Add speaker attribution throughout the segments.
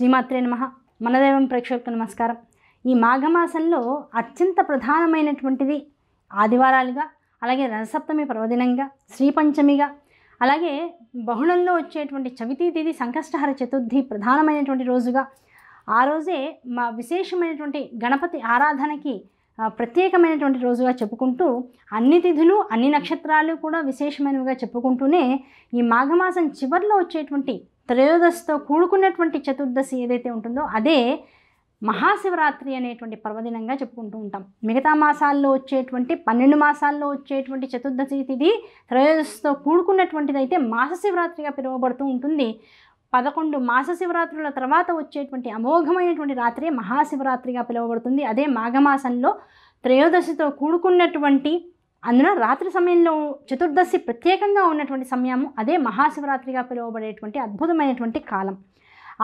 Speaker 1: శ్రీమాత్రే నమః. మనదైవం ప్రేక్షకులకు నమస్కారం. ఈ మాఘమాసంలో అత్యంత ప్రధానమైనటువంటిది ఆదివారాలుగా, అలాగే రథసప్తమి పర్వదినంగా, శ్రీపంచమిగా, అలాగే బహుళంలో వచ్చేటువంటి చవితి తిథి, సంకష్టహర చతుర్థి ప్రధానమైనటువంటి రోజుగా, ఆ రోజే మా విశేషమైనటువంటి గణపతి ఆరాధనకి ప్రత్యేకమైనటువంటి రోజుగా చెప్పుకుంటూ, అన్ని తిథులు అన్ని నక్షత్రాలు కూడా విశేషమైనవిగా చెప్పుకుంటూనే ఈ మాఘమాసం చివరిలో వచ్చేటువంటి త్రయోదశితో కూడుకున్నటువంటి చతుర్దశి ఏదైతే ఉంటుందో అదే మహాశివరాత్రి అనేటువంటి పర్వదినంగా చెప్పుకుంటూ ఉంటాం. మిగతా మాసాల్లో వచ్చేటువంటి 12 మాసాల్లో వచ్చేటువంటి చతుర్దశి తిథి త్రయోదశితో కూడుకున్నటువంటిది అయితే మాసశివరాత్రిగా పిలువబడుతూ ఉంటుంది. 11 మాస శివరాత్రుల తర్వాత వచ్చేటువంటి అమోఘమైనటువంటి రాత్రి మహాశివరాత్రిగా పిలువబడుతుంది. అదే మాఘమాసంలో త్రయోదశితో కూడుకున్నటువంటి, అందున రాత్రి సమయంలో చతుర్దశి ప్రత్యేకంగా ఉన్నటువంటి సమయము అదే మహాశివరాత్రిగా పిలువబడేటువంటి అద్భుతమైనటువంటి కాలం.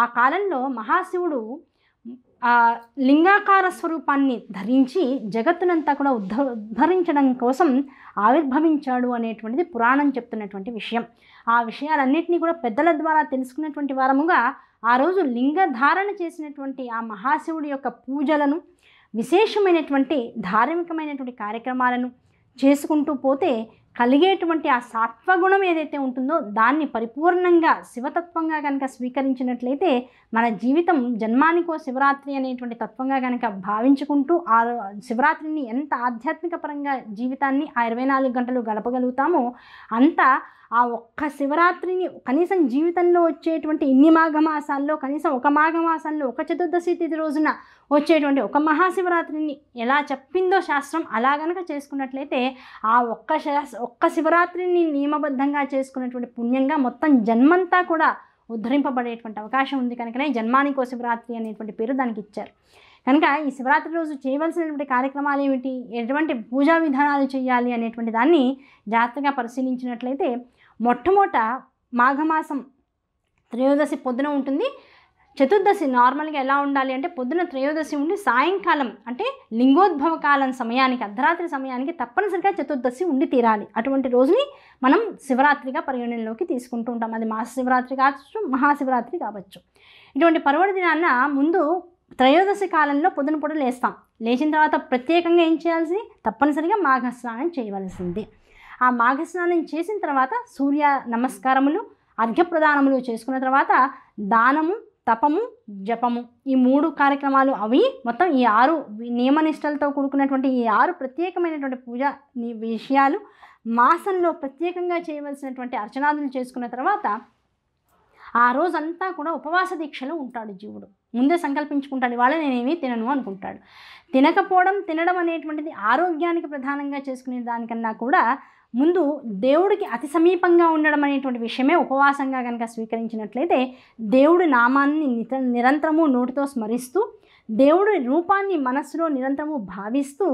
Speaker 1: ఆ కాలంలో మహాశివుడు లింగాకార స్వరూపాన్ని ధరించి జగత్తునంతా కూడా ఉద్ధరించడం కోసం ఆవిర్భవించాడు అనేటువంటిది పురాణం చెప్తున్నటువంటి విషయం. ఆ విషయాలన్నింటినీ కూడా పెద్దల ద్వారా తెలుసుకున్నటువంటి వారముగా ఆ రోజు లింగధారణ చేసినటువంటి ఆ మహాశివుడి యొక్క పూజలను, విశేషమైనటువంటి ధార్మికమైనటువంటి కార్యక్రమాలను చేసుకుంటూ పోతే కలిగేటువంటి ఆ సాత్వగుణం ఏదైతే ఉంటుందో దాన్ని పరిపూర్ణంగా శివతత్వంగా కనుక స్వీకరించినట్లయితే మన జీవితం జన్మానికో శివరాత్రి అనేటువంటి తత్వంగా కనుక భావించుకుంటూ ఆ శివరాత్రిని ఎంత ఆధ్యాత్మిక పరంగా జీవితాన్ని ఆ 24 గంటలు గడపగలుగుతామో అంత ఆ ఒక్క శివరాత్రిని కనీసం జీవితంలో వచ్చేటువంటి ఇన్ని మాఘమాసాల్లో కనీసం ఒక మాఘమాసంలో ఒక చతుర్దశి తిథి రోజున వచ్చేటువంటి ఒక మహాశివరాత్రిని ఎలా చెప్పిందో శాస్త్రం అలా గనక చేసుకున్నట్లయితే ఆ ఒక్క శివరాత్రిని నియమబద్ధంగా చేసుకున్నటువంటి పుణ్యంగా మొత్తం జన్మంతా కూడా ఉద్ధరింపబడేటువంటి అవకాశం ఉంది. కనుకనే జన్మానికో శివరాత్రి అనేటువంటి పేరు దానికి ఇచ్చారు. కనుక ఈ శివరాత్రి రోజు చేయవలసినటువంటి కార్యక్రమాలు ఏమిటి, ఎటువంటి పూజా విధానాలు చేయాలి అనేటువంటి దాన్ని జాగ్రత్తగా పరిశీలించినట్లయితే మొట్టమొదట మాఘమాసం త్రయోదశి పొద్దున ఉంటుంది. చతుర్దశి నార్మల్గా ఎలా ఉండాలి అంటే పొద్దున త్రయోదశి ఉండి సాయంకాలం అంటే లింగోద్భవ కాలం సమయానికి, అర్ధరాత్రి సమయానికి తప్పనిసరిగా చతుర్దశి ఉండి తీరాలి. అటువంటి రోజుని మనం శివరాత్రిగా పరిగణనలోకి తీసుకుంటూ ఉంటాం. అది మాస శివరాత్రి కావచ్చు, మహాశివరాత్రి కావచ్చు. ఇటువంటి పర్వదినాన్న ముందు త్రయోదశి కాలంలో పొద్దున పూట లేస్తాం. లేచిన తర్వాత ప్రత్యేకంగా ఏం చేయాల్సి, తప్పనిసరిగా మాఘస్నానం చేయవలసింది. ఆ మాఘస్నానం చేసిన తర్వాత సూర్య నమస్కారములు, అర్ఘ్యప్రదానములు చేసుకున్న తర్వాత దానము, తపము, జపము, ఈ 3 కార్యక్రమాలు అవి మొత్తం ఈ 6 నియమనిష్టలతో కూడుకున్నటువంటి ఈ 6 ప్రత్యేకమైనటువంటి పూజ విషయాలు మాసంలో ప్రత్యేకంగా చేయవలసినటువంటి అర్చనాదులు చేసుకున్న తర్వాత ఆ రోజంతా కూడా ఉపవాస దీక్షలో ఉంటాడు జీవుడు. ముందే సంకల్పించుకుంటాడు, ఇవాళ నేనేమీ తినను అనుకుంటాడు. తినకపోవడం, తినడం అనేటువంటిది ఆరోగ్యానికి ప్రధానంగా చేసుకునే దానికన్నా కూడా ముందు దేవుడికి అతి సమీపంగా ఉండడం అనేటువంటి విషయమే ఉపవాసంగా కనుక స్వీకరించినట్లయితే దేవుడి నామాన్ని నిరంతరము నోటితో స్మరిస్తూ, దేవుడి రూపాన్ని మనస్సులో నిరంతరము భావిస్తూ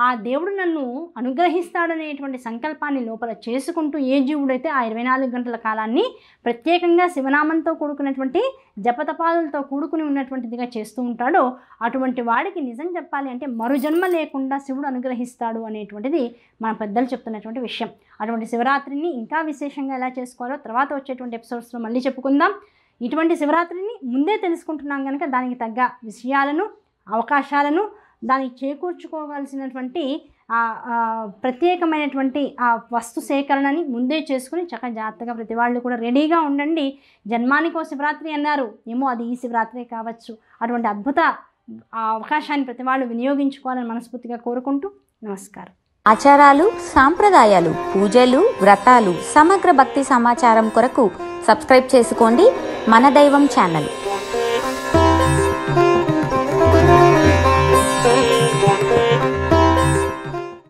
Speaker 1: ఆ దేవుడు నన్ను అనుగ్రహిస్తాడనేటువంటి సంకల్పాన్ని లోపల చేసుకుంటూ ఏ జీవుడైతే ఆ 24 గంటల కాలాన్ని ప్రత్యేకంగా శివనామంతో కూడుకున్నటువంటి జపతపాదులతో కూడుకుని ఉన్నటువంటిదిగా చేస్తూ ఉంటాడో అటువంటి వాడికి నిజం చెప్పాలి అంటే మరుజన్మ లేకుండా శివుడు అనుగ్రహిస్తాడు అనేటువంటిది మన పెద్దలు చెప్తున్నటువంటి విషయం. అటువంటి శివరాత్రిని ఇంకా విశేషంగా ఎలా చేసుకోవాలో తర్వాత వచ్చేటువంటి ఎపిసోడ్స్లో మళ్ళీ చెప్పుకుందాం. ఇటువంటి శివరాత్రిని ముందే తెలుసుకుంటున్నాం కనుక దానికి తగ్గ విషయాలను, అవకాశాలను, దానికి చేకూర్చుకోవాల్సినటువంటి ప్రత్యేకమైనటువంటి ఆ వస్తు సేకరణని ముందే చేసుకుని చక్కగా జాగ్రత్తగా ప్రతి వాళ్ళు కూడా రెడీగా ఉండండి. జన్మానికో శివరాత్రి అన్నారు, ఏమో అది ఈ శివరాత్రి కావచ్చు. అటువంటి అద్భుత అవకాశాన్ని ప్రతి వాళ్ళు వినియోగించుకోవాలని మనస్ఫూర్తిగా కోరుకుంటూ నమస్కారం.
Speaker 2: ఆచారాలు, సాంప్రదాయాలు, పూజలు, వ్రతాలు, సమగ్ర భక్తి సమాచారం కొరకు సబ్స్క్రైబ్ చేసుకోండి మన దైవం ఛానల్.